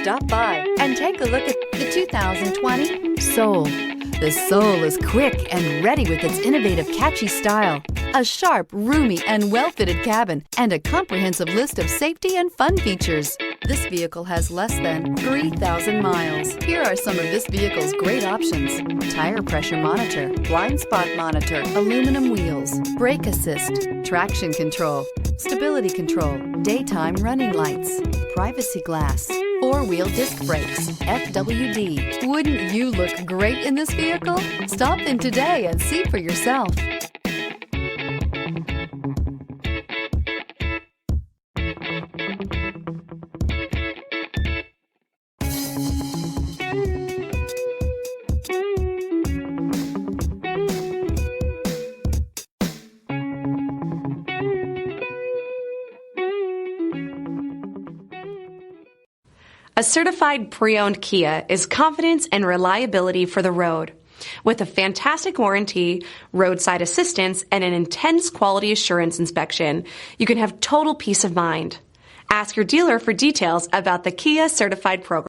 Stop by and take a look at the 2020 Soul. The Soul is quick and ready with its innovative, catchy style, a sharp, roomy, and well-fitted cabin, and a comprehensive list of safety and fun features. This vehicle has less than 3,000 miles. Here are some of this vehicle's great options: tire pressure monitor, blind spot monitor, aluminum wheels, brake assist, traction control, stability control, daytime running lights, privacy glass, four-wheel disc brakes, FWD. Wouldn't you look great in this vehicle? Stop in today and see for yourself. A certified pre-owned Kia is confidence and reliability for the road. With a fantastic warranty, roadside assistance, and an intense quality assurance inspection, you can have total peace of mind. Ask your dealer for details about the Kia Certified program.